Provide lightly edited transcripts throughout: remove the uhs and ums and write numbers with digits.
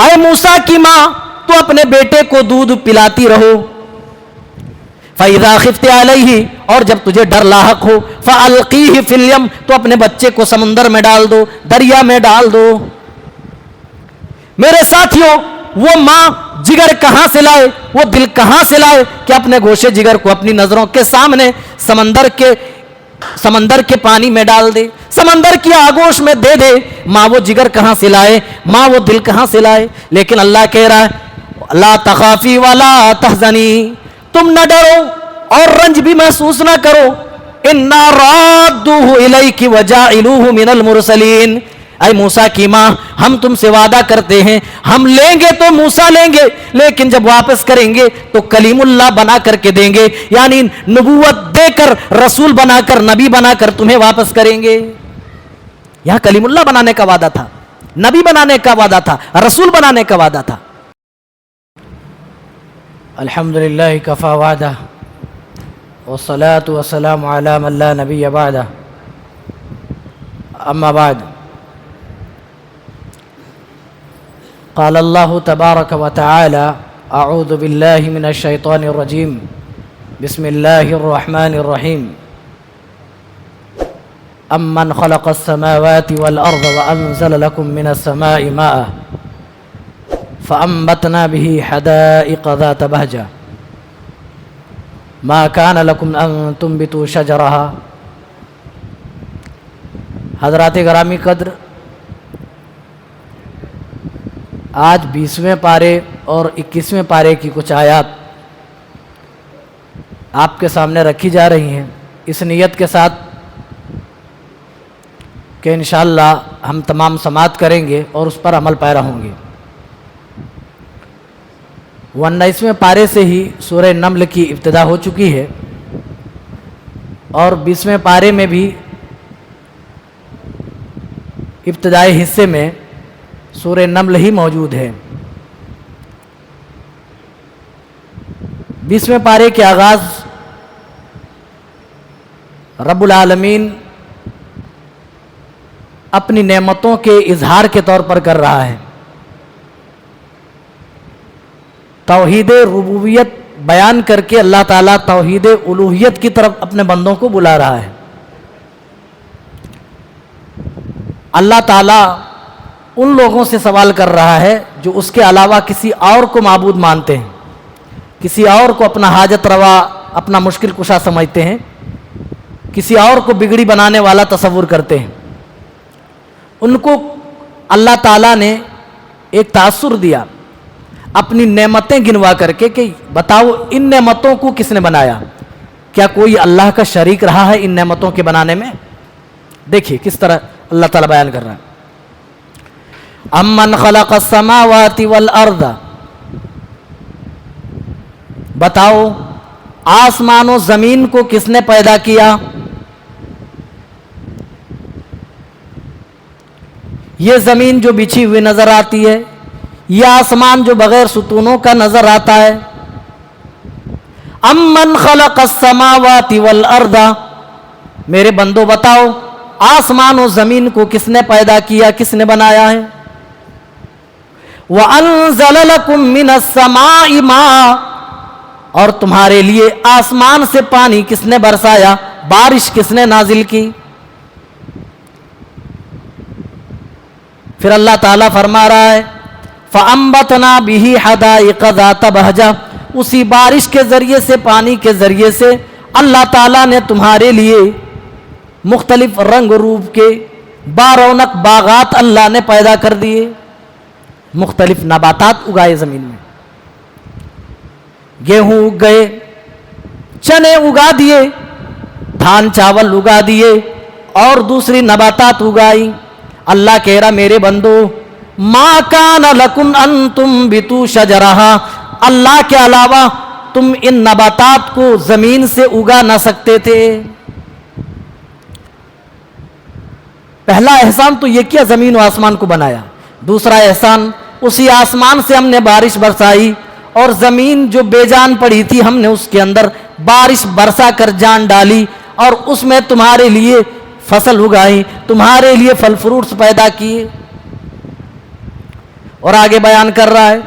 اے موسیٰ کی ماں تو اپنے بیٹے کو دودھ پلاتی رہو. فَإِذَا خِفْتِ عَلَيْهِ اور جب تجھے ڈر لاحق ہو فَأَلْقِيهِ فِي الْيَمِّ تو اپنے بچے کو سمندر میں ڈال دو, دریا میں ڈال دو. میرے ساتھیوں, وہ ماں جگر کہاں سے لائے, وہ دل کہاں سے لائے کہ اپنے گوشے جگر کو اپنی نظروں کے سامنے سمندر کے پانی میں ڈال دے, سمندر کی آگوش میں دے دے. ماں وہ جگر کہاں سے لائے, ماں وہ دل کہاں سے لائے. لیکن اللہ کہہ رہا ہے لا تخافی ولا تحزنی, تم نہ ڈرو اور رنج بھی محسوس نہ کرو. انا رادوہ الیک وجاعلوہ من المرسلین. اے موسیٰ کی ماں, ہم تم سے وعدہ کرتے ہیں, ہم لیں گے تو موسیٰ لیں گے, لیکن جب واپس کریں گے تو کلیم اللہ بنا کر کے دیں گے, یعنی نبوت دے کر, رسول بنا کر, نبی بنا کر تمہیں واپس کریں گے. یہاں کلیم اللہ بنانے کا وعدہ تھا, نبی بنانے کا وعدہ تھا, رسول بنانے کا وعدہ تھا. الحمدللہ کفا وعدہ والصلاة والسلام علی من لا نبی بعدہ. اما بعد, قال اللہ تبارک و تعالی اعوذ باللہ من الشیطان الرجیم بسم اللہ الرحمن الرحیم. امن خلق السماوات والارض وانزل لكم من السماء ماء فانبتنا به حدائق ذات بهجة ما كان لكم ان تنبتوا شجرها. حضرات گرامی قدر, آج 20ویں پارے اور 21ویں پارے کی کچھ آیات آپ کے سامنے رکھی جا رہی ہیں, اس نیت کے ساتھ کہ انشاءاللہ ہم تمام سماعت کریں گے اور اس پر عمل پیرا ہوں گے. 19ویں پارے سے ہی سورہ نمل کی ابتدا ہو چکی ہے اور 20ویں پارے میں بھی ابتدائی حصے میں سورہ نمل ہی موجود ہے. 20ویں پارے کے آغاز رب العالمین اپنی نعمتوں کے اظہار کے طور پر کر رہا ہے. توحید ربوبیت بیان کر کے اللہ تعالیٰ توحید الوہیت کی طرف اپنے بندوں کو بلا رہا ہے. اللہ تعالیٰ ان لوگوں سے سوال کر رہا ہے جو اس کے علاوہ کسی اور کو معبود مانتے ہیں, کسی اور کو اپنا حاجت روا, اپنا مشکل کشا سمجھتے ہیں, کسی اور کو بگڑی بنانے والا تصور کرتے ہیں. ان کو اللہ تعالیٰ نے ایک تاثر دیا اپنی نعمتیں گنوا کر کے کہ بتاؤ ان نعمتوں کو کس نے بنایا, کیا کوئی اللہ کا شریک رہا ہے ان نعمتوں کے بنانے میں. دیکھیے کس طرح اللہ تعالیٰ بیان کر رہا ہے. امن خلق السماوات والارض, بتاؤ آسمان و زمین کو کس نے پیدا کیا. یہ زمین جو بچھی ہوئی نظر آتی ہے, یہ آسمان جو بغیر ستونوں کا نظر آتا ہے. امن خلق السماوات والارض, میرے بندو بتاؤ آسمان و زمین کو کس نے پیدا کیا, کس نے بنایا ہے. وَأَنزَلَ لَكُم مِّنَ السَّمَاءِ مَاءً, اور تمہارے لیے آسمان سے پانی کس نے برسایا, بارش کس نے نازل کی. پھر اللہ تعالیٰ فرما رہا ہے فَأَنبَتْنَا بِهِ حَدَائِقَ ذَاتَ بَهْجَةٍ, اسی بارش کے ذریعے سے, پانی کے ذریعے سے اللہ تعالیٰ نے تمہارے لیے مختلف رنگ روپ کے بارونق باغات اللہ نے پیدا کر دیے, مختلف نباتات اگائے زمین میں. گیہوں اگ گئے, چنے اگا دیے, دھان چاول اگا دیے اور دوسری نباتات اگائی. اللہ کہہ رہا میرے بندو ما کان لکم ان تنبتوا شجرہا, اللہ کے علاوہ تم ان نباتات کو زمین سے اگا نہ سکتے تھے. پہلا احسان تو یہ کیا زمین و آسمان کو بنایا. دوسرا احسان اسی آسمان سے ہم نے بارش برسائی اور زمین جو بے جان پڑی تھی ہم نے اس کے اندر بارش برسا کر جان ڈالی اور اس میں تمہارے لیے فصل اگائی, تمہارے لیے پھل فروٹس پیدا کیے. اور آگے بیان کر رہا ہے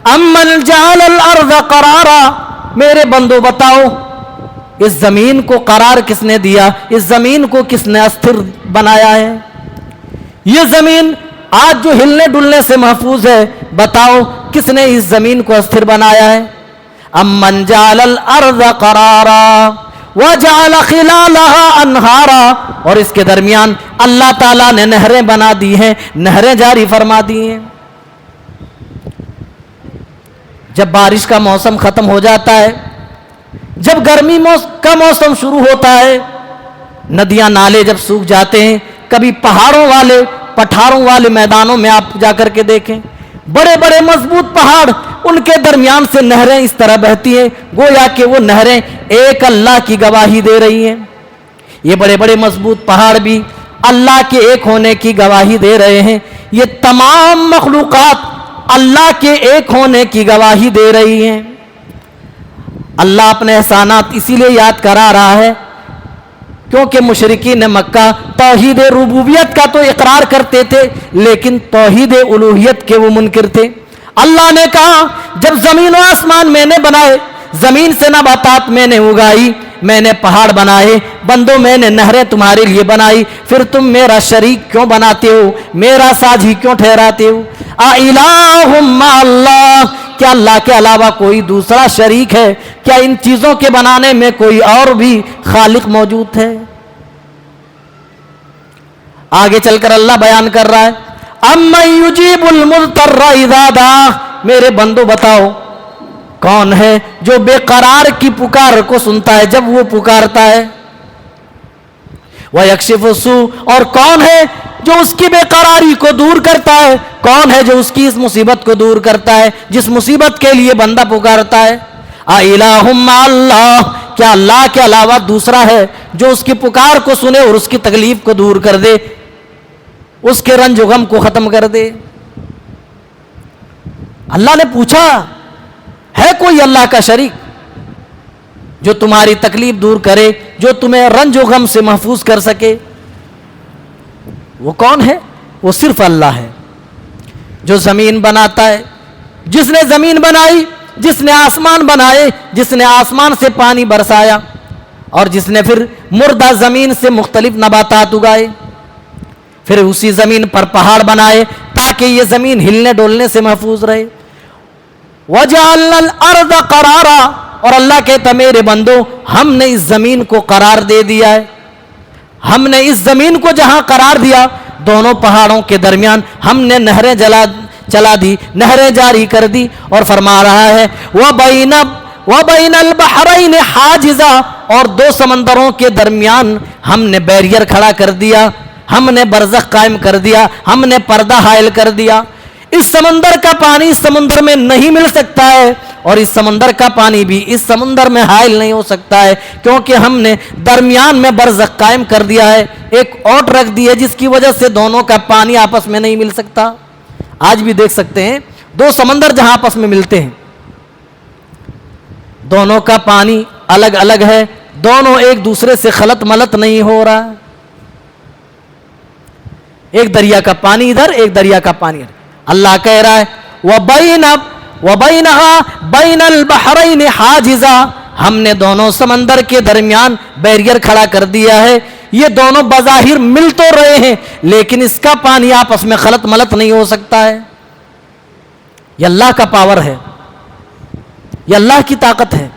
امن جعل الارض قرارا، میرے بندو بتاؤ اس زمین کو قرار کس نے دیا، اس زمین کو کس نے استھر بنایا ہے؟ یہ زمین آج جو ہلنے ڈلنے سے محفوظ ہے، بتاؤ کس نے اس زمین کو استھر بنایا ہے؟ امن جعل الارض قرارا وجعل خلالها انہارا، اور اس کے درمیان اللہ تعالیٰ نے نہریں بنا دی ہیں، نہریں جاری فرما دی ہیں۔ جب بارش کا موسم ختم ہو جاتا ہے، جب گرمی کا موسم شروع ہوتا ہے، ندیاں نالے جب سوکھ جاتے ہیں، کبھی پہاڑوں والے پٹھاروں والے میدانوں میں آپ جا کر کے دیکھیں، بڑے بڑے مضبوط پہاڑ، ان کے درمیان سے نہریں اس طرح بہتی ہیں گویا کہ وہ نہریں ایک اللہ کی گواہی دے رہی ہیں۔ یہ بڑے بڑے مضبوط پہاڑ بھی اللہ کے ایک ہونے کی گواہی دے رہے ہیں، یہ تمام مخلوقات اللہ کے ایک ہونے کی گواہی دے رہی ہیں۔ اللہ اپنے احسانات اسی لیے یاد کرا رہا ہے کیونکہ مشرکین مکہ توحید ربوبیت کا تو اقرار کرتے تھے لیکن توحید الوہیت کے وہ منکر تھے۔ اللہ نے کہا جب زمین و آسمان میں نے بنائے، زمین سے نباتات میں نے اگائی، میں نے پہاڑ بنائے، بندوں میں نے نہریں تمہارے لیے بنائی، پھر تم میرا شریک کیوں بناتے ہو، میرا ساجی کیوں ٹھہراتے ہو؟ اِلٰہٌ مع اللہ، کیا اللہ کے علاوہ کوئی دوسرا شریک ہے؟ کیا ان چیزوں کے بنانے میں کوئی اور بھی خالق موجود ہے؟ آگے چل کر اللہ بیان کر رہا ہے اَمَّن يُجِيبُ الْمُضْطَرَّ إِذَا دَعَاهُ، میرے بندو بتاؤ کون ہے جو بے قرار کی پکار کو سنتا ہے جب وہ پکارتا ہے؟ وَيَكْشِفُ السُّوءَ، اور کون ہے جو اس کی بے قراری کو دور کرتا ہے؟ کون ہے جو اس کی اس مصیبت کو دور کرتا ہے جس مصیبت کے لیے بندہ پکارتا ہے؟ اِلٰہٌ مع اللہ، کیا اللہ کے علاوہ دوسرا ہے جو اس کی پکار کو سنے اور اس کی تکلیف کو دور کر دے، اس کے رنج و غم کو ختم کر دے؟ اللہ نے پوچھا ہے کوئی اللہ کا شریک جو تمہاری تکلیف دور کرے، جو تمہیں رنج و غم سے محفوظ کر سکے؟ وہ کون ہے؟ وہ صرف اللہ ہے جو زمین بناتا ہے، جس نے زمین بنائی، جس نے آسمان بنائے، جس نے آسمان سے پانی برسایا اور جس نے پھر مردہ زمین سے مختلف نباتات اگائے، پھر اسی زمین پر پہاڑ بنائے تاکہ یہ زمین ہلنے ڈولنے سے محفوظ رہے۔ وَجَعَلْنَا الْأَرْضَ قَرَارًا، اور اللہ کہتا میرے بندو ہم نے اس زمین کو قرار دے دیا ہے، ہم نے اس زمین کو جہاں قرار دیا دونوں پہاڑوں کے درمیان ہم نے نہریں چلا دی، نہریں جاری کر دی، اور فرما رہا ہے وَبَيْنَ الْبَحْرَيْنِ حَاجِزًا، اور دو سمندروں کے درمیان ہم نے بیریئر کھڑا کر دیا، ہم نے برزخ قائم کر دیا، ہم نے پردہ حائل کر دیا۔ اس سمندر کا پانی اس سمندر میں نہیں مل سکتا ہے اور اس سمندر کا پانی بھی اس سمندر میں حائل نہیں ہو سکتا ہے کیونکہ ہم نے درمیان میں برزخ قائم کر دیا ہے، ایک اوٹ رکھ دی ہے جس کی وجہ سے دونوں کا پانی آپس میں نہیں مل سکتا۔ آج بھی دیکھ سکتے ہیں دو سمندر جہاں آپس میں ملتے ہیں دونوں کا پانی الگ الگ ہے، دونوں ایک دوسرے سے خلط ملط نہیں ہو رہا، ایک دریا کا پانی ادھر ایک دریا کا پانی ادھر۔ اللہ کہہ رہا ہے وَبَيْنَهَا بَيْنَ الْبَحْرَيْنِ حَاجِزًا، ہم نے دونوں سمندر کے درمیان بیریئر کھڑا کر دیا ہے، یہ دونوں بظاہر مل تو رہے ہیں لیکن اس کا پانی آپس میں خلط ملط نہیں ہو سکتا ہے۔ یہ اللہ کا پاور ہے، یہ اللہ کی طاقت ہے۔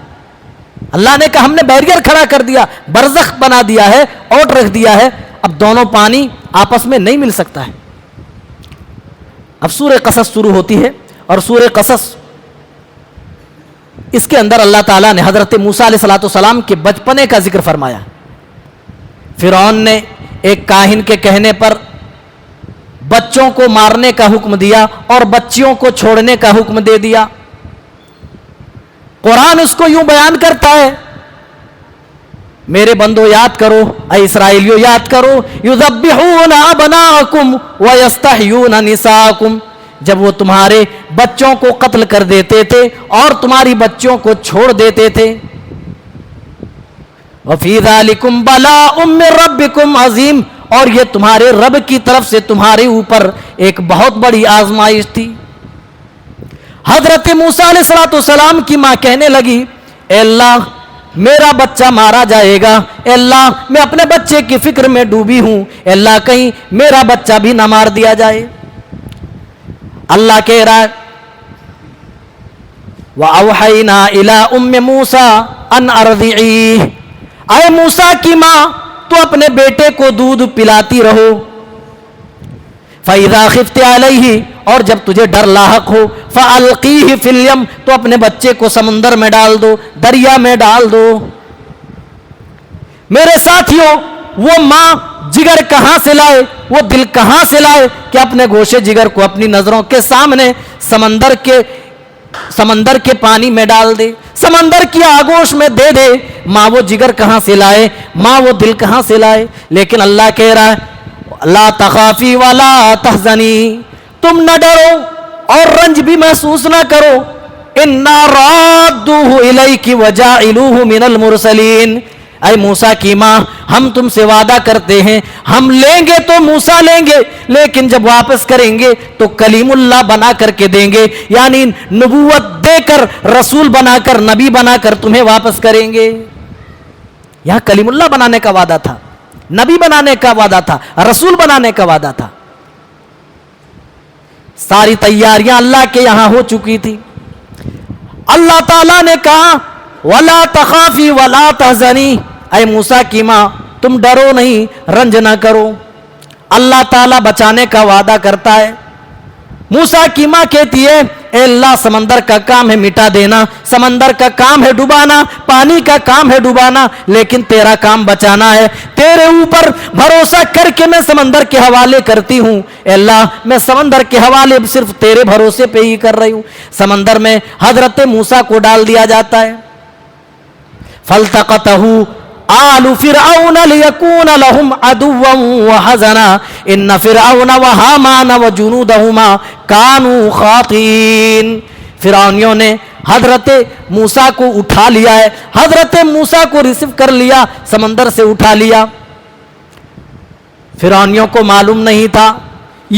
اللہ نے کہا ہم نے بیریئر کھڑا کر دیا، برزخ بنا دیا ہے، اوٹ رکھ دیا ہے، اب دونوں پانی آپس میں نہیں مل سکتا ہے۔ اب سورہ قصص شروع ہوتی ہے اور سورہ قصص اس کے اندر اللہ تعالیٰ نے حضرت موسیٰ علیہ السلام کے بچپنے کا ذکر فرمایا۔ فرعون نے ایک کاہن کے کہنے پر بچوں کو مارنے کا حکم دیا اور بچیوں کو چھوڑنے کا حکم دے دیا۔ قرآن اس کو یوں بیان کرتا ہے، میرے بندو یاد کرو، اے اسرائیلیو یاد کرو، یذبحون ابناءکم ویستحیون نساءکم، جب وہ تمہارے بچوں کو قتل کر دیتے تھے اور تمہاری بچوں کو چھوڑ دیتے تھے۔ وفی ذالکم بلاء من ربکم عظیم، اور یہ تمہارے رب کی طرف سے تمہارے اوپر ایک بہت بڑی آزمائش تھی۔ حضرت موسیٰ علیہ السلام کی ماں کہنے لگی اے اللہ میرا بچہ مارا جائے گا، اے اللہ میں اپنے بچے کی فکر میں ڈوبی ہوں، اے اللہ کہیں میرا بچہ بھی نہ مار دیا جائے۔ اللہ کہہ رہا ہے وَأَوْحَيْنَا إِلَىٰ أُمِّ مُوسَىٰ أَنْ أَرْضِعِيهِ، اے موسیٰ کی ماں تو اپنے بیٹے کو دودھ پلاتی رہو، فَإِذَا خِفْتِ عَلَيْهِ، اور جب تجھے ڈر لاحق ہو، فَأَلْقِيهِ فِي الْيَمِّ، تو اپنے بچے کو سمندر میں ڈال دو، دریا میں ڈال دو۔ میرے ساتھیوں، وہ ماں جگر کہاں سے لائے، وہ دل کہاں سے لائے کہ اپنے گوشے جگر کو اپنی نظروں کے سامنے سمندر کے پانی میں ڈال دے، سمندر کی آگوش میں دے دے۔ ماں وہ جگر کہاں سے لائے، ماں وہ دل کہاں سے لائے؟ لیکن اللہ کہہ رہا ہے لا تخافی ولا تحزنی، تم نہ ڈرو اور رنج بھی محسوس نہ کرو، انا رادوہ الیک وجاعلوہ من المرسلین، اے موسیٰ کی ماں ہم تم سے وعدہ کرتے ہیں ہم لیں گے تو موسیٰ لیں گے، لیکن جب واپس کریں گے تو کلیم اللہ بنا کر کے دیں گے، یعنی نبوت دے کر، رسول بنا کر، نبی بنا کر تمہیں واپس کریں گے۔ یہاں کلیم اللہ بنانے کا وعدہ تھا، نبی بنانے کا وعدہ تھا، رسول بنانے کا وعدہ تھا۔ ساری تیاریاں اللہ کے یہاں ہو چکی تھی۔ اللہ تعالیٰ نے کہا وَلَا تَخَافِي وَلَا تَحْزَنِي، اے موسیٰ کی ماں تم ڈرو نہیں، رنج نہ کرو۔ اللہ تعالیٰ بچانے کا وعدہ کرتا ہے۔ موسیٰ کی ماں کہتی ہے اے اللہ سمندر کا کام ہے مٹا دینا، سمندر کا کام ہے ڈبانا، پانی کا کام ہے ڈبانا، لیکن تیرا کام بچانا ہے، تیرے اوپر بھروسہ کر کے میں سمندر کے حوالے کرتی ہوں، اے اللہ میں سمندر کے حوالے صرف تیرے بھروسے پہ ہی کر رہی ہوں۔ سمندر میں حضرت موسیٰ کو ڈال دیا جاتا ہے۔ فَالْتَقَطَهُ آلُ فِرْعَوْنَ لِيَكُونَ لَهُمْ عَدُوًّا وَحَزَنًا إِنَّ فِرْعَوْنَ وَهَامَانَ وَجُنُودَهُمَا كَانُوا خَاطِئِينَ، فرعونیوں نے حضرت موسیٰ کو اٹھا لیا ہے، حضرت موسیٰ کو ریسیو کر لیا، سمندر سے اٹھا لیا۔ فرعونیوں کو معلوم نہیں تھا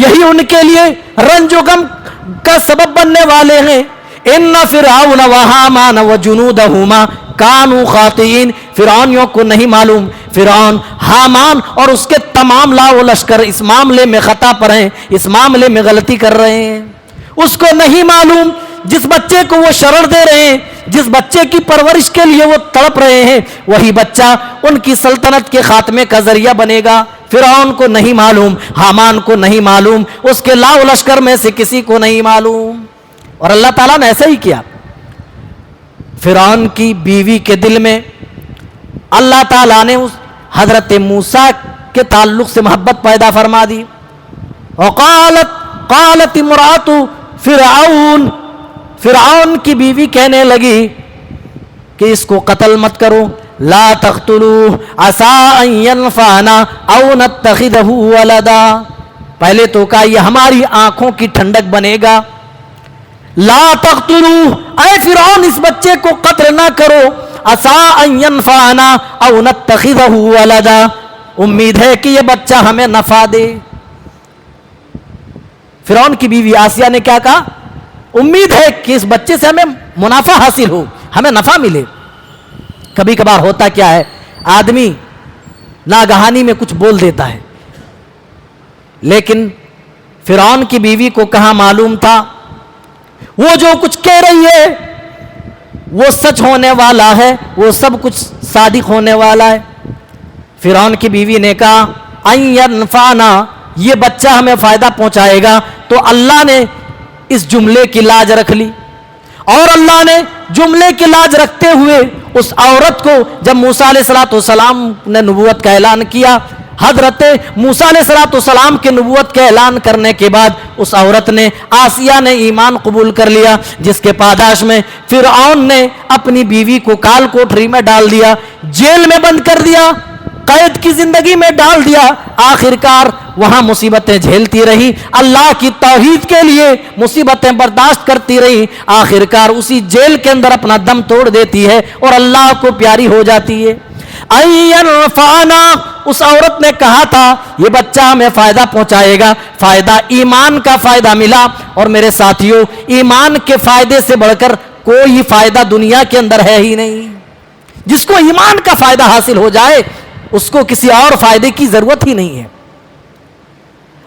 یہی ان کے لیے رنج و غم کا سبب بننے والے ہیں۔ ان فرعون وہامان وجنودہما کانوا خاطئین، فرعونیوں کو نہیں معلوم فرعون، حامان اور اس کے تمام لا و لشکر اس معاملے میں خطا پر ہیں، اس معاملے میں غلطی کر رہے ہیں۔ اس کو نہیں معلوم جس بچے کو وہ شرر دے رہے ہیں، جس بچے کی پرورش کے لیے وہ تڑپ رہے ہیں، وہی بچہ ان کی سلطنت کے خاتمے کا ذریعہ بنے گا۔ فرعون کو نہیں معلوم، حامان کو نہیں معلوم، اس کے لا و لشکر میں سے کسی کو نہیں معلوم۔ اور اللہ تعالیٰ نے ایسا ہی کیا۔ فرعون کی بیوی کے دل میں اللہ تعالیٰ نے اس حضرت موسیٰ کے تعلق سے محبت پیدا فرما دی۔ قالت امرأۃ فرعون، فرعون کی بیوی کہنے لگی کہ اس کو قتل مت کرو، لا تقتلوہ عسیٰ ان ینفعنا او نتخذہ ولدا، پہلے تو کہا یہ ہماری آنکھوں کی ٹھنڈک بنے گا۔ لا تقتلوہ، اے فرعون اس بچے کو قتل نہ کرو، عسیٰ ان ینفعنا او نتخذہ ولدا، امید ہے کہ یہ بچہ ہمیں نفع دے۔ فرعون کی بیوی آسیہ نے کیا کہا؟ امید ہے کہ اس بچے سے ہمیں منافع حاصل ہو، ہمیں نفع ملے۔ کبھی کبھار ہوتا کیا ہے، آدمی ناگہانی میں کچھ بول دیتا ہے، لیکن فرعون کی بیوی کو کہاں معلوم تھا وہ جو کچھ کہہ رہی ہے وہ سچ ہونے والا ہے، وہ سب کچھ صادق ہونے والا ہے۔ فرعون کی بیوی نے کہا ان ینفعنا، یہ بچہ ہمیں فائدہ پہنچائے گا، تو اللہ نے اس جملے کی لاج رکھ لی، اور اللہ نے جملے کی لاج رکھتے ہوئے اس عورت کو جب موسیٰ علیہ السلام نے نبوت کا اعلان کیا، حضرت موسیٰ علیہ السلام کے نبوت کے اعلان کرنے کے بعد اس عورت نے، آسیہ نے ایمان قبول کر لیا، جس کے پاداش میں فرعون نے اپنی بیوی کو کال کوٹری میں ڈال دیا، جیل میں بند کر دیا، قید کی زندگی میں ڈال دیا، آخرکار وہاں مصیبتیں جھیلتی رہی، اللہ کی توحید کے لیے مصیبتیں برداشت کرتی رہی، آخرکار اسی جیل کے اندر اپنا دم توڑ دیتی ہے اور اللہ کو پیاری ہو جاتی ہے۔ اَن يَنفَعَنَا، اس عورت نے کہا تھا یہ بچہ ہمیں فائدہ پہنچائے گا، فائدہ ایمان کا فائدہ ملا. اور میرے ساتھیوں، ایمان کے فائدے سے بڑھ کر کوئی فائدہ دنیا کے اندر ہے ہی نہیں. جس کو ایمان کا فائدہ حاصل ہو جائے اس کو کسی اور فائدے کی ضرورت ہی نہیں ہے.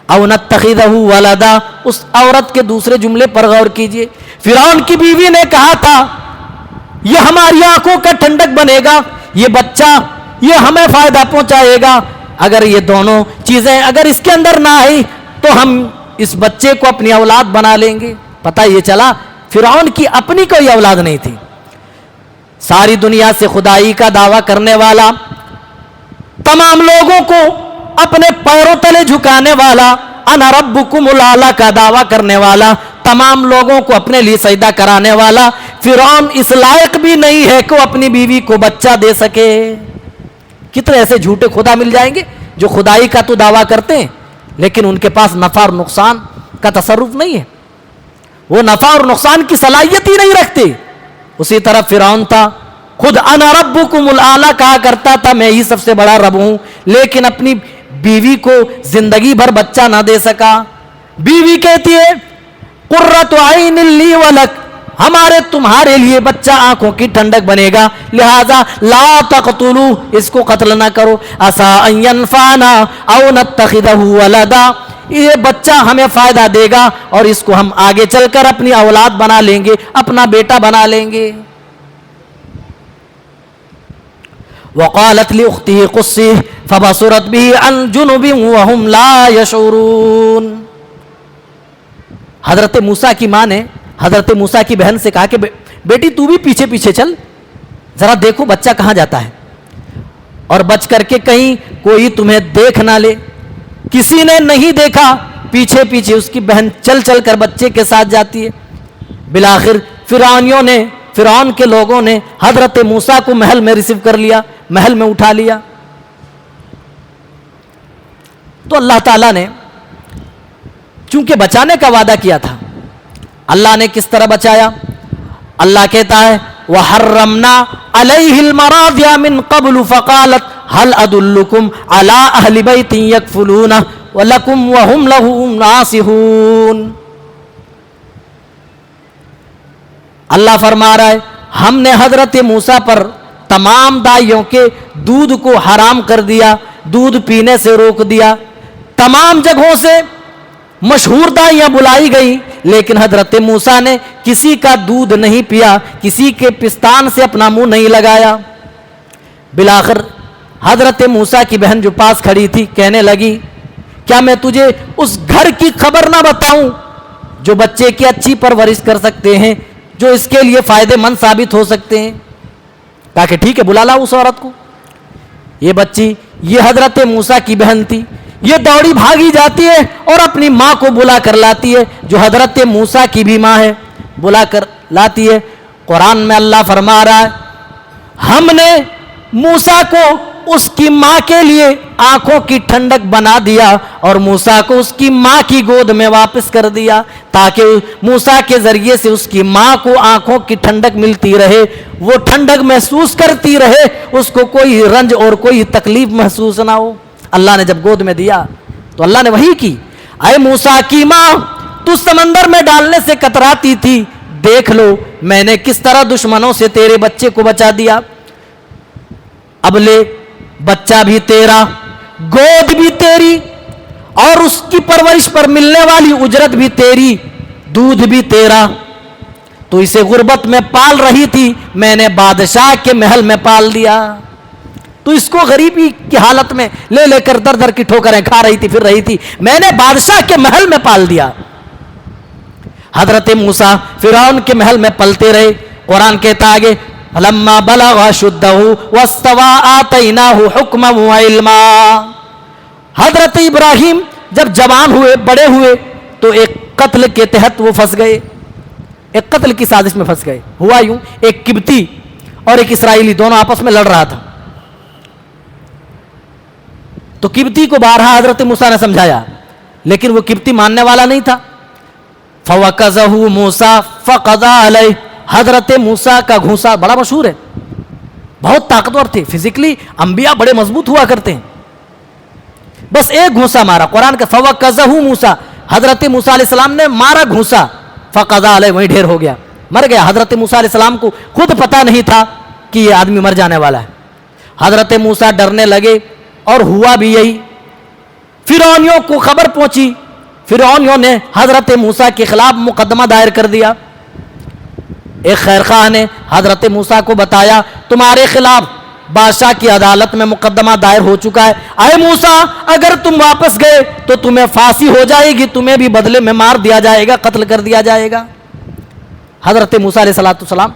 او نتخذہ ولدا، اس عورت کے دوسرے جملے پر غور کیجئے. فرعون کی بیوی نے کہا تھا یہ ہماری آنکھوں کا ٹھنڈک بنے گا، یہ بچہ یہ ہمیں فائدہ پہنچائے گا. اگر یہ دونوں چیزیں اگر اس کے اندر نہ آئی تو ہم اس بچے کو اپنی اولاد بنا لیں گے. پتہ یہ چلا فرعون کی اپنی کوئی اولاد نہیں تھی. ساری دنیا سے خدائی کا دعویٰ کرنے والا، تمام لوگوں کو اپنے پیروں تلے جھکانے والا، انا ربکم الاعلی کا دعویٰ کرنے والا، تمام لوگوں کو اپنے لیے سجدہ کرانے والا فرعون اس لائق بھی نہیں ہے کہ وہ اپنی بیوی کو بچہ دے سکے. کتنے ایسے جھوٹے خدا مل جائیں گے جو خدائی کا تو دعویٰ کرتے ہیں لیکن ان کے پاس نفع اور نقصان کا تصرف نہیں ہے، وہ نفع اور نقصان کی صلاحیت ہی نہیں رکھتے. اسی طرح فرعون تھا، خود انا ربکم الاعلی کہا کرتا تھا میں ہی سب سے بڑا رب ہوں، لیکن اپنی بیوی کو زندگی بھر بچہ نہ دے سکا. بیوی کہتی ہے قرۃ عین لی ولک، ہمارے تمہارے لیے بچہ آنکھوں کی ٹھنڈک بنے گا، لہذا لا تقتلوا، اس کو قتل نہ کرو، عسیٰ ان ینفعنا او نتخذہ ولدا، یہ بچہ ہمیں فائدہ دے گا اور اس کو ہم آگے چل کر اپنی اولاد بنا لیں گے، اپنا بیٹا بنا لیں گے. وقالت لاختہ قصہ فبصرت به عن جنب وهم لا يشعرون. حضرت موسیٰ کی ماں نے حضرت موسیٰ کی بہن سے کہا کہ بیٹی تو بھی پیچھے پیچھے چل، ذرا دیکھو بچہ کہاں جاتا ہے اور بچ کر کے کہیں کوئی تمہیں دیکھ نہ لے. کسی نے نہیں دیکھا، پیچھے پیچھے اس کی بہن چل چل کر بچے کے ساتھ جاتی ہے. بالآخر فرعون کے لوگوں نے حضرت موسیٰ کو محل میں ریسیو کر لیا، محل میں اٹھا لیا. تو اللہ تعالیٰ نے چونکہ بچانے کا وعدہ کیا تھا، اللہ نے کس طرح بچایا؟ اللہ کہتا ہے وَحَرَّمْنَا عَلَيْهِ الْمَرَاضِعَ مِنْ قَبْلُ فَقَالَتْ هَلْ أَدُلُّكُمْ عَلَىٰ أَهْلِ بَيْتٍ يَكْفُلُونَهُ وَلَكُمْ وَهُمْ لَهُ نَاصِحُونَ. اللہ فرما رہا ہے ہم نے حضرت موسیٰ پر تمام دائیوں کے دودھ کو حرام کر دیا، دودھ پینے سے روک دیا. تمام جگہوں سے مشہور دائیاں بلائی گئی لیکن حضرت موسیٰ نے کسی کا دودھ نہیں پیا، کسی کے پستان سے اپنا منہ نہیں لگایا. بالآخر حضرت موسیٰ کی بہن جو پاس کھڑی تھی کہنے لگی کیا میں تجھے اس گھر کی خبر نہ بتاؤں جو بچے کی اچھی پرورش کر سکتے ہیں، جو اس کے لیے فائدے مند ثابت ہو سکتے ہیں؟ کہا کہ ٹھیک ہے بلا لاؤ اس عورت کو. یہ بچی یہ حضرت موسیٰ کی بہن تھی، یہ دوڑی بھاگی جاتی ہے اور اپنی ماں کو بلا کر لاتی ہے جو حضرت موسیٰ کی بھی ماں ہے، بلا کر لاتی ہے. قرآن میں اللہ فرما رہا ہے ہم نے موسیٰ کو اس کی ماں کے لیے آنکھوں کی ٹھنڈک بنا دیا اور موسیٰ کو اس کی ماں کی گود میں واپس کر دیا تاکہ موسیٰ کے ذریعے سے اس کی ماں کو آنکھوں کی ٹھنڈک ملتی رہے، وہ ٹھنڈک محسوس کرتی رہے، اس کو کوئی رنج اور کوئی تکلیف محسوس نہ ہو. اللہ نے جب گود میں دیا تو اللہ نے وحی کی اے موسیٰ کی ماں تو سمندر میں ڈالنے سے کتراتی تھی، دیکھ لو میں نے کس طرح دشمنوں سے تیرے بچے کو بچا دیا. اب لے بچہ بھی تیرا، گود بھی تیری اور اس کی پرورش پر ملنے والی اجرت بھی تیری، دودھ بھی تیرا. تو اسے غربت میں پال رہی تھی، میں نے بادشاہ کے محل میں پال دیا. تو اس کو غریبی کی حالت میں لے لے کر در در کی ٹھوکریں کھا رہی تھی، پھر رہی تھی، میں نے بادشاہ کے محل میں پال دیا. حضرت موسیٰ فرعون کے محل میں پلتے رہے. قرآن کہتا آگے فلما بلغ اشدہ واستوى آتیناہ حکما وعلما. حضرت ابراہیم جب جوان ہوئے، بڑے ہوئے تو ایک قتل کے تحت وہ پھنس گئے، ایک قتل کی سازش میں پھنس گئے. ہوا یوں ایک قبطی اور ایک اسرائیلی دونوں آپس میں لڑ رہا تھا. تو قبطی کو بارہا حضرت موسیٰ نے سمجھایا لیکن وہ قبطی ماننے والا نہیں تھا. فَوَكَزَهُ مُوسَىٰ فَقَضَىٰ عَلَيْهِ. حضرت موسیٰ کا گھونسا بڑا مشہور ہے، بہت طاقتور تھے، فزیکلی انبیاء بڑے مضبوط ہوا کرتے ہیں. بس ایک گھونسا مارا. قرآن کا فوقذہ موسیٰ, حضرت موسیٰ علیہ السلام نے مارا گھونسا, فقضا علیہ, وہیں ڈھیر ہو گیا, مر گیا. حضرت موسیٰ علیہ السلام کو خود پتہ نہیں تھا کہ یہ آدمی مر جانے والا ہے. حضرت موسیٰ ڈرنے لگے اور ہوا بھی یہی. فرعونیوں کو خبر پہنچی, فرعونیوں نے حضرت موسیٰ کے خلاف مقدمہ دائر کر دیا. ایک خیرخواہ نے حضرت موسیٰ کو بتایا تمہارے خلاف بادشاہ کی عدالت میں مقدمہ دائر ہو چکا ہے. اے موسیٰ, اگر تم واپس گئے تو تمہیں پھانسی ہو جائے گی, تمہیں بھی بدلے میں مار دیا جائے گا, قتل کر دیا جائے گا. حضرت موسیٰ علیہ السلام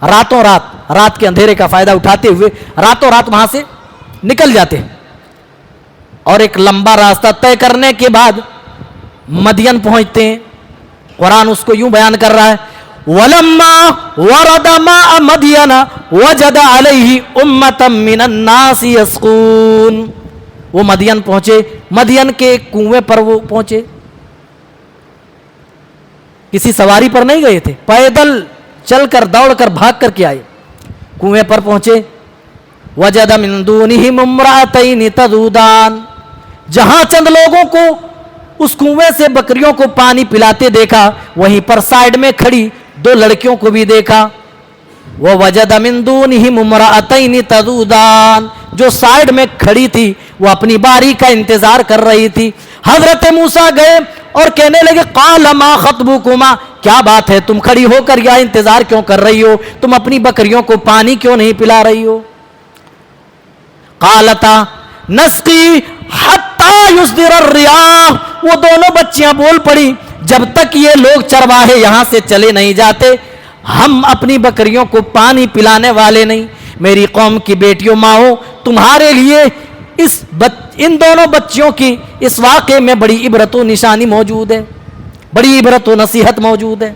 راتوں رات کے اندھیرے کا فائدہ اٹھاتے ہوئے راتوں رات وہاں سے نکل جاتے ہیں, اور ایک لمبا راستہ طے کرنے کے بعد مدین پہنچتے ہیں. قرآن اس کو یوں بیان کر رہا ہے, وَلَمَّا وَرَدَ مَاءَ مَدْيَنَ وَجَدَ عَلَيْهِ أُمَّةً مِّنَ النَّاسِ يَسْقُونَ. وہ مدین پہنچے, مدین کے ایک کنویں پر وہ پہنچے. کسی سواری پر نہیں گئے تھے, پیدل چل کر دوڑ کر بھاگ کر کے آئے. کنویں پر پہنچے, وَجَدَ مِن دُونِهِمْ امْرَأَتَيْنِ تَذُودَانِ. جہاں چند لوگوں کو اس کنویں سے بکریوں کو پانی پلاتے دیکھا, وہیں پر سائیڈ میں کھڑی دو لڑکیوں کو بھی دیکھا. وَوَجَدَ مِن دُونِهِمْ امْرَأَتَيْنِ تَذُودَانِ. جو سائیڈ میں کھڑی تھی وہ اپنی باری کا انتظار کر رہی تھی. حضرت موسیٰ گئے اور کہنے لگے قَالَ مَا خَطْبُكُمَا, کیا بات ہے, تم کھڑی ہو کر یہاں انتظار کیوں کر رہی ہو, تم اپنی بکریوں کو پانی کیوں نہیں پلا رہی ہو. قَالَتَا نَسْقِي حَتَّى يُصْدِرَ الرِّيَاحُ. وہ دونوں بچیاں بول پڑی, جب تک یہ لوگ چرواہے یہاں سے چلے نہیں جاتے ہم اپنی بکریوں کو پانی پلانے والے نہیں. میری قوم کی بیٹیوں, ماؤں, تمہارے لیے ان دونوں بچیوں کی اس واقعے میں بڑی عبرت و نشانی موجود ہے, بڑی عبرت و نصیحت موجود ہے.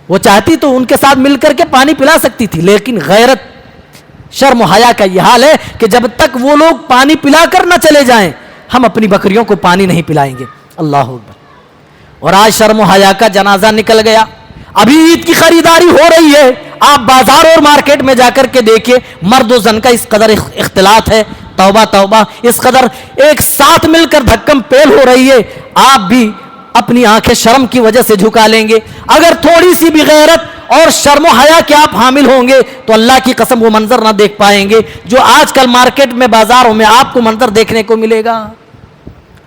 وہ چاہتی تو ان کے ساتھ مل کر کے پانی پلا سکتی تھی, لیکن غیرت شرم و حیا کا یہ حال ہے کہ جب تک وہ لوگ پانی پلا کر نہ چلے جائیں ہم اپنی بکریوں کو پانی نہیں پلائیں گے. اللہ اکبر. اور آج شرم و حیا کا جنازہ نکل گیا. ابھی عید کی خریداری ہو رہی ہے, آپ بازار اور مارکیٹ میں جا کر کے دیکھیے, مرد و زن کا اس قدر اختلاط ہے, توبہ توبہ, اس قدر ایک ساتھ مل کر دھکم پیل ہو رہی ہے. آپ بھی اپنی آنکھیں شرم کی وجہ سے جھکا لیں گے. اگر تھوڑی سی بھی غیرت اور شرم و حیا کے آپ حامل ہوں گے تو اللہ کی قسم وہ منظر نہ دیکھ پائیں گے جو آج کل مارکیٹ میں, بازاروں میں آپ کو منظر دیکھنے کو ملے گا.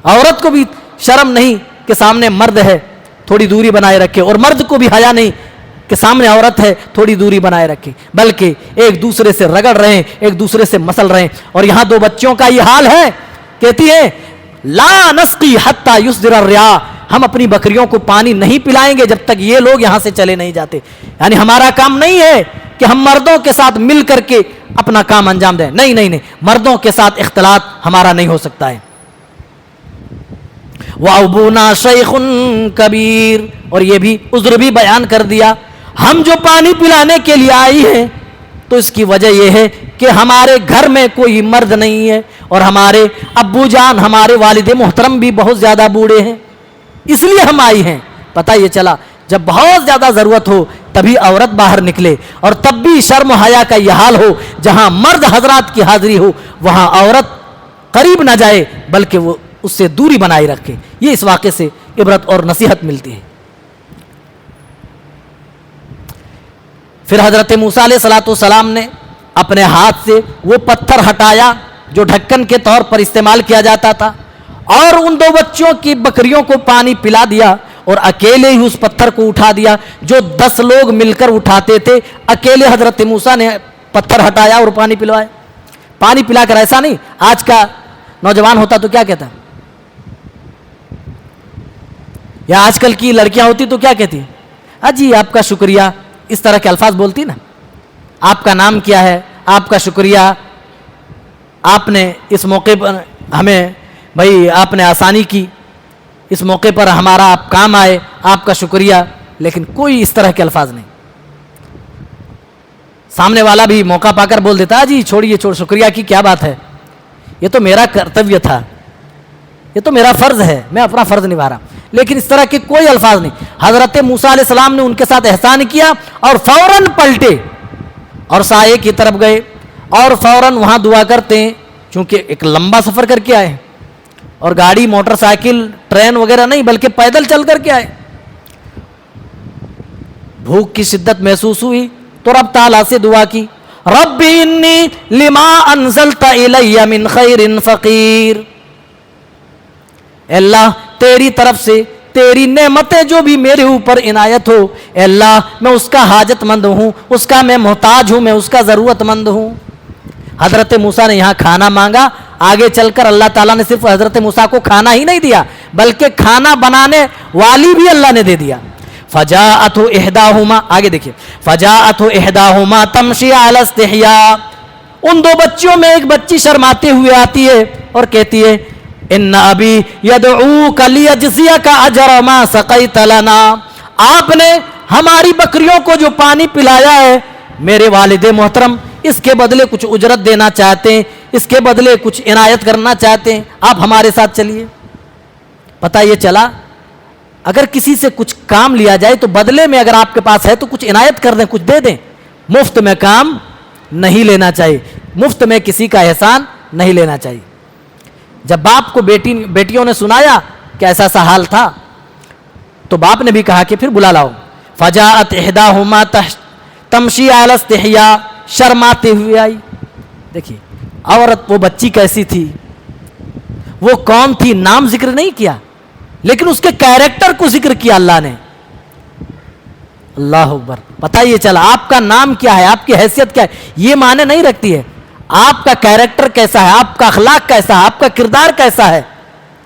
عورت کو بھی شرم نہیں کہ سامنے مرد ہے, تھوڑی دوری بنائے رکھے, اور مرد کو بھی حیا نہیں کہ سامنے عورت ہے, تھوڑی دوری بنائے رکھے, بلکہ ایک دوسرے سے رگڑ رہے ہیں, ایک دوسرے سے مسل رہے ہیں. اور یہاں دو بچیوں کا یہ حال ہے, کہتی ہے لا نسقی حتی یصدر الرعاء, ہم اپنی بکریوں کو پانی نہیں پلائیں گے جب تک یہ لوگ یہاں سے چلے نہیں جاتے. یعنی ہمارا کام نہیں ہے کہ ہم مردوں کے ساتھ مل کر کے اپنا کام انجام دیں, نہیں نہیں نہیں, مردوں کے ساتھ اختلاط ہمارا نہیں ہو سکتا ہے. وَأَبُونَا شَيْخٌ کبیر, اور یہ بھی عذر بھی بیان کر دیا, ہم جو پانی پلانے کے لیے آئی ہیں تو اس کی وجہ یہ ہے کہ ہمارے گھر میں کوئی مرد نہیں ہے, اور ہمارے ابو جان, ہمارے والد محترم بھی بہت زیادہ بوڑھے ہیں, اس لیے ہم آئی ہیں. پتہ یہ چلا جب بہت زیادہ ضرورت ہو تبھی عورت باہر نکلے, اور تب بھی شرم و حیا کا یہ حال ہو, جہاں مرد حضرات کی حاضری ہو وہاں عورت قریب نہ جائے بلکہ وہ اس سے دوری بنائی رکھے. یہ اس واقعے سے عبرت اور نصیحت ملتی ہے. پھر حضرت موسیٰ علیہ السلام نے اپنے ہاتھ سے وہ پتھر ہٹایا جو ڈھکن کے طور پر استعمال کیا جاتا تھا, اور ان دو بچوں کی بکریوں کو پانی پلا دیا, اور اکیلے ہی اس پتھر کو اٹھا دیا جو 10 لوگ مل کر اٹھاتے تھے. اکیلے حضرت موسیٰ نے پتھر ہٹایا اور پانی پلوایا. پانی پلا کر ایسا نہیں, آج کا نوجوان ہوتا تو کیا کہتا, یا آج کل کی لڑکیاں ہوتی تو کیا کہتی, جی آپ کا شکریہ, اس طرح کے الفاظ بولتی نا, آپ کا نام کیا ہے, آپ کا شکریہ, آپ نے اس موقع پر ہمیں, بھائی آپ نے آسانی کی, اس موقع پر ہمارا آپ کام آئے, آپ کا شکریہ. لیکن کوئی اس طرح کے الفاظ نہیں. سامنے والا بھی موقع پا کر بول دیتا, جی چھوڑیے, شکریہ کی کیا بات ہے, یہ تو میرا کرتویہ تھا, یہ تو میرا فرض ہے, میں اپنا فرض نبھا رہا. لیکن اس طرح کے کوئی الفاظ نہیں. حضرت موسیٰ علیہ السلام نے ان کے ساتھ احسان کیا اور فوراً پلٹے اور سائے کی طرف گئے, اور فوراً وہاں دعا کرتے ہیں, کیونکہ ایک لمبا سفر کر کے آئے اور گاڑی موٹر سائیکل ٹرین وغیرہ نہیں بلکہ پیدل چل کر کے آئے. بھوک کی شدت محسوس ہوئی تو رب تعالیٰ سے دعا کی, رب انی لما انزلت الی من خیر فقیر, اے اللہ تیری طرف سے تیری نعمتیں جو بھی میرے اوپر عنایت ہو, اے اللہ میں اس کا حاجت مند ہوں, اس کا میں محتاج ہوں, میں اس کا ضرورت مند ہوں. حضرت موسیٰ نے یہاں کھانا مانگا, آگے چل کر اللہ تعالیٰ نے صرف حضرت موسیٰ کو کھانا ہی نہیں دیا بلکہ کھانا بنانے والی بھی اللہ نے دے دیا. فجاءت احداہما, آگے دیکھیں, فجاءت احداہما تمشی علی استحیاء, ان دو بچیوں میں ایک بچی شرماتے ہوئے آتی ہے اور کہتی ہے ان ابی یدعوک لیجزیک اجر ما سقیت لنا, آپ نے ہماری بکریوں کو جو پانی پلایا ہے میرے والد محترم اس کے بدلے کچھ اجرت دینا چاہتے ہیں, اس کے بدلے کچھ عنایت کرنا چاہتے ہیں, آپ ہمارے ساتھ چلیے. پتہ یہ چلا اگر کسی سے کچھ کام لیا جائے تو بدلے میں اگر آپ کے پاس ہے تو کچھ عنایت کر دیں, کچھ دے دیں. مفت میں کام نہیں لینا چاہیے, مفت میں کسی کا احسان نہیں لینا چاہیے. جب باپ کو بیٹیوں نے سنایا کہ ایسا سا حال تھا تو باپ نے بھی کہا کہ پھر بلا لاؤ. فجاءت احداہما تمشی علی استحیاء, شرماتے ہوئے آئی. دیکھیے عورت وہ بچی کیسی تھی, وہ کون تھی, نام ذکر نہیں کیا لیکن اس کے کیریکٹر کو ذکر کیا اللہ نے. اللہ اکبر. پتہ یہ چلا آپ کا نام کیا ہے, آپ کی حیثیت کیا ہے, یہ معنی نہیں رکھتی ہے. آپ کا کیریکٹر کیسا ہے, آپ کا اخلاق کیسا ہے, آپ کا کردار کیسا ہے,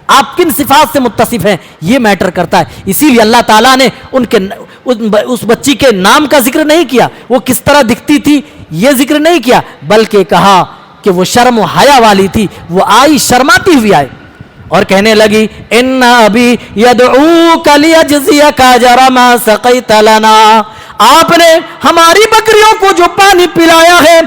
آپ کن صفات سے متصف ہیں, یہ میٹر کرتا ہے. اسی لیے اللہ تعالیٰ نے اس بچی کے نام کا ذکر نہیں کیا, وہ کس طرح دکھتی تھی یہ ذکر نہیں کیا, بلکہ کہا کہ وہ شرم و حیا والی تھی. وہ آئی شرماتی ہوئی آئی اور کہنے لگی ان ابی یدعوک لیجزیک اجر ما سقیت لنا, آپ نے ہماری بکریوں کو جو پانی پلایا ہے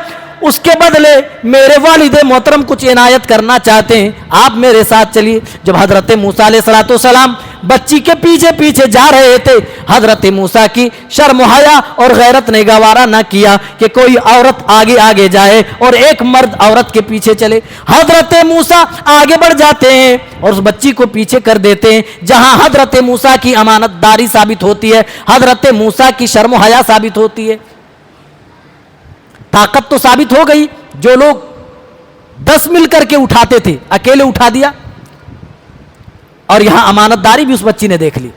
اس کے بدلے میرے والد محترم کچھ عنایت کرنا چاہتے ہیں, آپ میرے ساتھ چلیے. جب حضرت موسیٰ علیہ السلام بچی کے پیچھے پیچھے جا رہے تھے, حضرت موسیٰ کی شرم و حیا اور غیرت نے گوارا نہ کیا کہ کوئی عورت آگے آگے جائے اور ایک مرد عورت کے پیچھے چلے. حضرت موسیٰ آگے بڑھ جاتے ہیں اور اس بچی کو پیچھے کر دیتے ہیں. جہاں حضرت موسیٰ کی امانت داری ثابت ہوتی ہے, حضرت موسیٰ کی شرم و حیا ثابت ہوتی ہے. طاقت تو ثابت ہو گئی, جو لوگ 10 مل کر کے اٹھاتے تھے اکیلے اٹھا دیا, اور یہاں امانت داری بھی اس بچی نے دیکھ لی.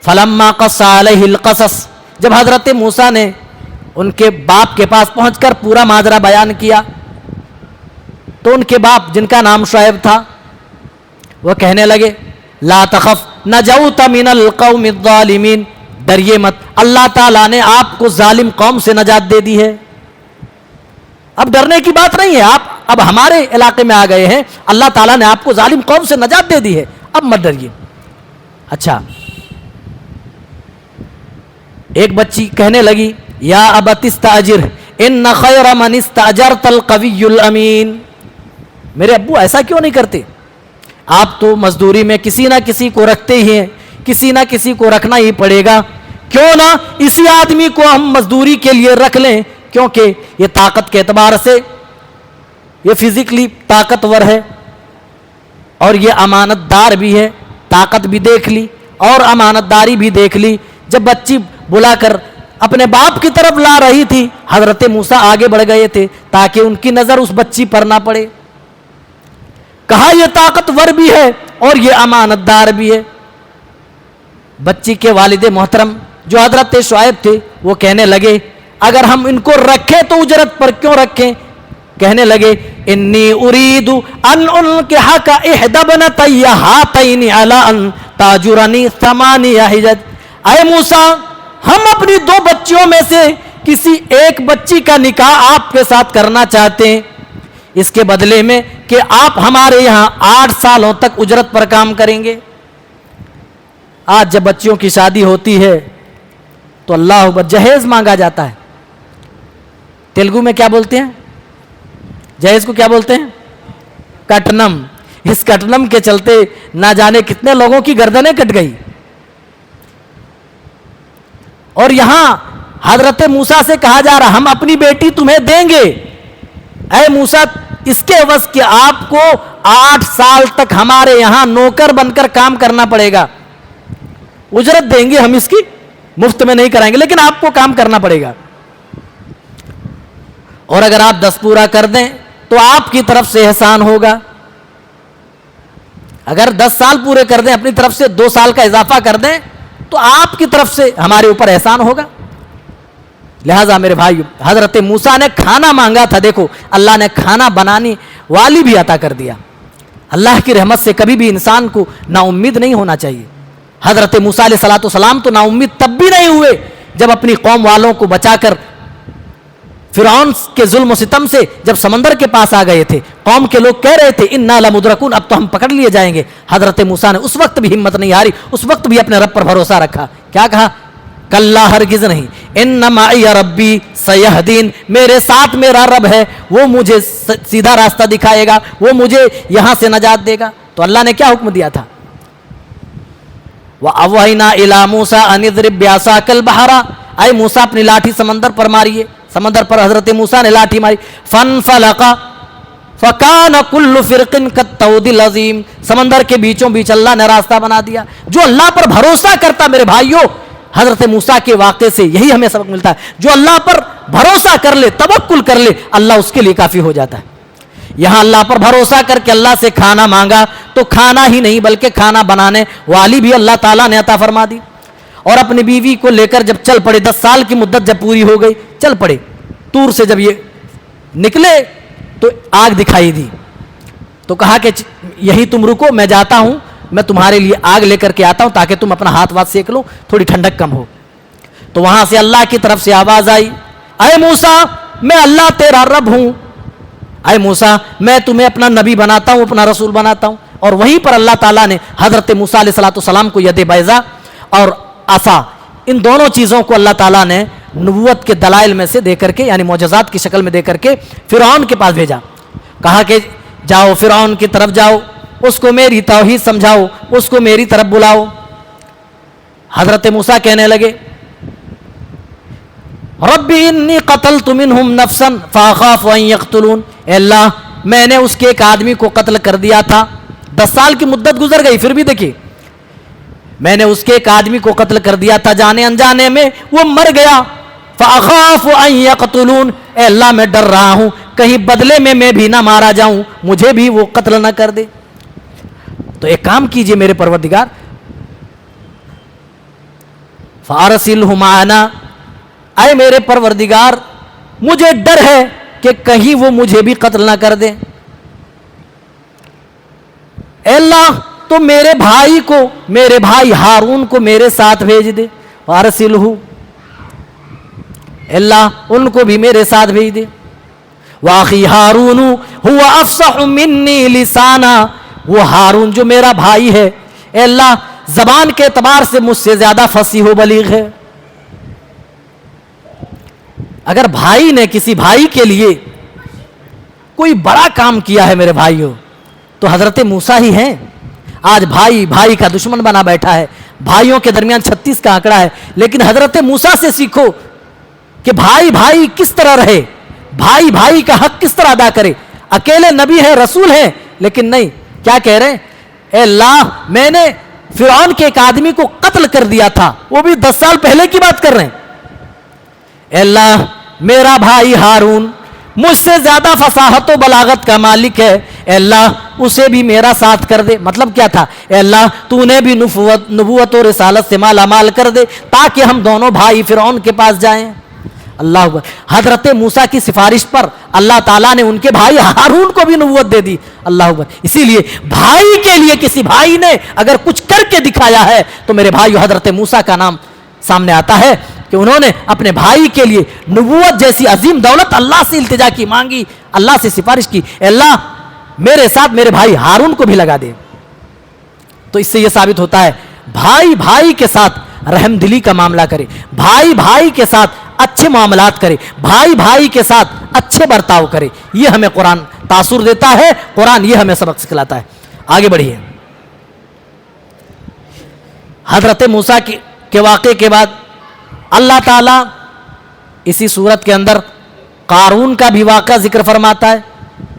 فلما قص علیہ القصص, جب حضرت موسیٰ نے ان کے باپ کے پاس پہنچ کر پورا ماجرا بیان کیا تو ان کے باپ جن کا نام شعیب تھا وہ کہنے لگے لا تخف نجوت من القوم الظالمین, ڈریے مت, اللہ تعالیٰ نے آپ کو ظالم قوم سے نجات دے دی ہے. اب ڈرنے کی بات نہیں ہے, آپ اب ہمارے علاقے میں آ گئے ہیں, اللہ تعالیٰ نے آپ کو ظالم قوم سے نجات دے دی ہے, اب مت ڈریے. اچھا, ایک بچی کہنے لگی یا ابت استاجر ان خیر من استاجرت القوی الامین, میرے ابو ایسا کیوں نہیں کرتے, آپ تو مزدوری میں کسی نہ کسی کو رکھتے ہی ہیں, کسی نہ کسی کو رکھنا ہی پڑے گا, کیوں نہ اسی آدمی کو ہم مزدوری کے لیے رکھ لیں, کیونکہ یہ طاقت کے اعتبار سے یہ فزیکلی طاقتور ہے اور یہ امانت دار بھی ہے, طاقت بھی دیکھ لی اور امانت داری بھی دیکھ لی. جب بچی بلا کر اپنے باپ کی طرف لا رہی تھی, حضرت موسیٰ آگے بڑھ گئے تھے تاکہ ان کی نظر اس بچی پر نہ پڑے. کہا یہ طاقتور بھی ہے اور یہ امانت دار بھی ہے. بچی کے والد محترم جو حضرت شعیب تھے وہ کہنے لگے اگر ہم ان کو رکھیں تو اجرت پر کیوں رکھیں. کہنے لگے انی اريد ان انکحک احدی ابنتی ہاتین علی ان تاجرنی 8 حجج. اے موسیٰ, ہم اپنی 2 بچیوں میں سے کسی ایک بچی کا نکاح آپ کے ساتھ کرنا چاہتے ہیں, اس کے بدلے میں کہ آپ ہمارے یہاں 8 سالوں تک اجرت پر کام کریں گے. آج جب بچیوں کی شادی ہوتی ہے تو اللہ اکبر جہیز مانگا جاتا ہے. تیلگو میں کیا بولتے ہیں, جہیز کو کیا بولتے ہیں, کٹنم. اس کٹنم کے چلتے نہ جانے کتنے لوگوں کی گردنیں کٹ گئی. اور یہاں حضرت موسیٰ سے کہا جا رہا ہم اپنی بیٹی تمہیں دیں گے. اے موسیٰ, اس کے عوض کہ آپ کو 8 سال تک ہمارے یہاں نوکر بن کر کام کرنا پڑے گا. اجرت دیں گے ہم اس کی, مفت میں نہیں کرائیں گے, لیکن آپ کو کام کرنا پڑے گا. اور اگر آپ 10 پورا کر دیں تو آپ کی طرف سے احسان ہوگا. اگر 10 سال پورے کر دیں, اپنی طرف سے 2 سال کا اضافہ کر دیں, تو آپ کی طرف سے ہمارے اوپر احسان ہوگا. لہذا میرے بھائی, حضرت موسیٰ نے کھانا مانگا تھا, دیکھو اللہ نے کھانا بنانے والی بھی عطا کر دیا. اللہ کی رحمت سے کبھی بھی انسان کو نا امید نہیں ہونا چاہیے. حضرت موسیٰ علیہ السلام تو نا امید تب بھی نہیں ہوئے جب اپنی قوم والوں کو بچا کر فرعون کے ظلم و ستم سے جب سمندر کے پاس آ گئے تھے. قوم کے لوگ کہہ رہے تھے انا لمدرکون, اب تو ہم پکڑ لیے جائیں گے. حضرت موسیٰ نے اس وقت بھی ہمت نہیں ہاری, اس وقت بھی اپنے رب پر بھروسہ رکھا. کیا کہا؟ کلا, ہرگز نہیں, ان معی ربی سیہدین, میرے ساتھ میرا رب ہے, وہ مجھے سیدھا راستہ دکھائے گا, وہ مجھے یہاں سے نجات دے گا. تو اللہ نے کیا حکم دیا تھا؟ وَأَوْحَيْنَا إِلَىٰ مُوسَىٰ أَنِ اضْرِب بِّعَصَاكَ الْبَحْرَ, اے موسیٰ اپنی لاٹھی سمندر پر ماریے. سمندر پر حضرت موسیٰ نے لاٹھی ماری. فَانْفَلَقَ فَكَانَ كُلُّ فِرْقٍ كَالطَّوْدِ الْعَظِيمِ, سمندر کے بیچوں بیچ اللہ نے راستہ بنا دیا. جو اللہ پر بھروسہ کرتا میرے بھائیوں, حضرت موسیٰ کے واقعے سے یہی ہمیں سبق ملتا ہے. جو اللہ پر بھروسہ کر لے, توکل کر لے, اللہ اس کے لیے کافی ہو جاتا ہے. یہاں اللہ پر بھروسہ کر کے اللہ سے کھانا مانگا تو کھانا ہی نہیں بلکہ کھانا بنانے والی بھی اللہ تعالیٰ نے عطا فرما دی. اور اپنی بیوی کو لے کر جب چل پڑے, 10 سال کی مدت جب پوری ہو گئی, چل پڑے. طور سے جب یہ نکلے تو آگ دکھائی دی, تو کہا کہ یہی تم رکو, میں جاتا ہوں, میں تمہارے لیے آگ لے کر کے آتا ہوں تاکہ تم اپنا ہاتھ وات سیک لو, تھوڑی ٹھنڈک کم ہو. تو وہاں سے اللہ کی طرف سے آواز آئی, اے موسیٰ میں اللہ تیرا رب ہوں, اے موسیٰ میں تمہیں اپنا نبی بناتا ہوں, اپنا رسول بناتا ہوں. اور وہیں پر اللہ تعالیٰ نے حضرت موسیٰ علیہ السلام کو ید بیضا اور عصا, ان دونوں چیزوں کو اللہ تعالیٰ نے نبوت کے دلائل میں سے دے کر کے, یعنی معجزات کی شکل میں دے کر کے فرعون کے پاس بھیجا. کہا کہ جاؤ فرعون کی طرف جاؤ, اس کو میری توحید سمجھاؤ, اس کو میری طرف بلاؤ. حضرت موسیٰ کہنے لگے رب انی قتلت منہم نفسا فاخاف ان یقتلون, اے اللہ میں نے اس کے ایک آدمی کو قتل کر دیا تھا. 10 سال کی مدت گزر گئی, پھر بھی دیکھیے میں نے اس کے ایک آدمی کو قتل کر دیا تھا, جانے انجانے میں وہ مر گیا. فاخاف ان یقتلون, اے اللہ میں ڈر رہا ہوں کہیں بدلے میں بھی نہ مارا جاؤں, مجھے بھی وہ قتل نہ کر دے. تو ایک کام کیجئے میرے پروردگار, فارسلہ معنا, اے میرے پروردگار مجھے ڈر ہے کہ کہیں وہ مجھے بھی قتل نہ کر دیں. اے اللہ تو میرے بھائی کو, میرے بھائی ہارون کو میرے ساتھ بھیج دے. فارسلہ, اے اللہ ان کو بھی میرے ساتھ بھیج دے. واخی ہارون هو افصح منی لسانا, وہ ہارون جو میرا بھائی ہے اے اللہ زبان کے اعتبار سے مجھ سے زیادہ فصیح و بلیغ ہے. اگر بھائی نے کسی بھائی کے لیے کوئی بڑا کام کیا ہے میرے بھائیوں, تو حضرت موسیٰ ہی ہیں. آج بھائی بھائی کا دشمن بنا بیٹھا ہے, بھائیوں کے درمیان 36 کا آنکڑا ہے. لیکن حضرت موسیٰ سے سیکھو کہ بھائی بھائی کس طرح رہے, بھائی بھائی کا حق کس طرح ادا کرے. اکیلے نبی ہے, رسول ہے, لیکن نہیں, کیا کہہ رہے ہیں, اے اللہ میں نے فرعون کے ایک آدمی کو قتل کر دیا تھا, وہ بھی 10 سال پہلے کی بات کر رہے ہیں. اے اللہ میرا بھائی ہارون مجھ سے زیادہ فصاحت و بلاغت کا مالک ہے, اے اللہ اسے بھی میرا ساتھ کر دے. مطلب کیا تھا, اے اللہ تو نے بھی نبوت و رسالت سے مالا مال کر دے تاکہ ہم دونوں بھائی فرعون کے پاس جائیں. اللہ اکبر. حضرت موسیٰ کی سفارش پر اللہ تعالیٰ نے ان کے بھائی ہارون کو بھی نبوت دے دی. اللہ اکبر. اسی لیے بھائی کے لیے کسی بھائی نے اگر کچھ کر کے دکھایا ہے تو میرے بھائی حضرت موسیٰ کا نام سامنے آتا ہے کہ انہوں نے اپنے بھائی کے لیے نبوت جیسی عظیم دولت اللہ سے التجا کی, مانگی, اللہ سے سفارش کی, اے اللہ میرے ساتھ میرے بھائی ہارون کو بھی لگا دے. تو اس سے یہ ثابت ہوتا ہے بھائی بھائی کے ساتھ رحم دلی کا معاملہ کرے, بھائی بھائی کے ساتھ اچھے معاملات کرے, بھائی بھائی کے ساتھ اچھے برتاؤ کرے. یہ ہمیں قرآن تاثر دیتا ہے, قرآن یہ ہمیں سبق سکھلاتا ہے. آگے بڑھیے. حضرت موسیٰ کے واقعے کے بعد اللہ تعالیٰ اسی صورت کے اندر قارون کا بھی واقعہ ذکر فرماتا ہے.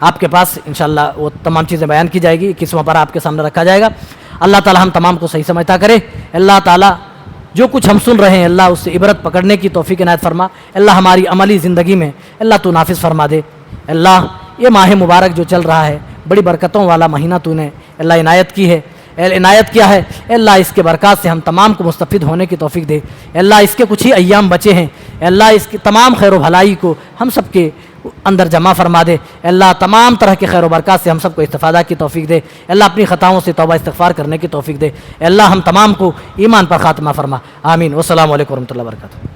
آپ کے پاس انشاءاللہ وہ تمام چیزیں بیان کی جائے گی، 21واں پارہ آپ کے سامنے رکھا جائے گا۔ اللہ تعالی ہم تمام کو صحیح سمجھتا کرے۔ اللہ تعالی جو کچھ ہم سن رہے ہیں اللہ اس سے عبرت پکڑنے کی توفیق عنایت فرما۔ اللہ ہماری عملی زندگی میں اللہ تو نافذ فرما دے۔ اللہ یہ ماہ مبارک جو چل رہا ہے بڑی برکتوں والا مہینہ تو نے اللہ عنایت کی ہے، عنایت کیا ہے۔ اللہ اس کے برکات سے ہم تمام کو مستفید ہونے کی توفیق دے۔ اللہ اس کے کچھ ہی ایام بچے ہیں، اللہ اس کی تمام خیر و بھلائی کو ہم سب کے اندر جمع فرما دے۔ اللہ تمام طرح کے خیر و برکات سے ہم سب کو استفادہ کی توفیق دے۔ اللہ اپنی خطاؤں سے توبہ استغفار کرنے کی توفیق دے۔ اللہ ہم تمام کو ایمان پر خاتمہ فرما۔ آمین۔ والسلام علیکم ورحمۃ اللہ وبرکاتہ۔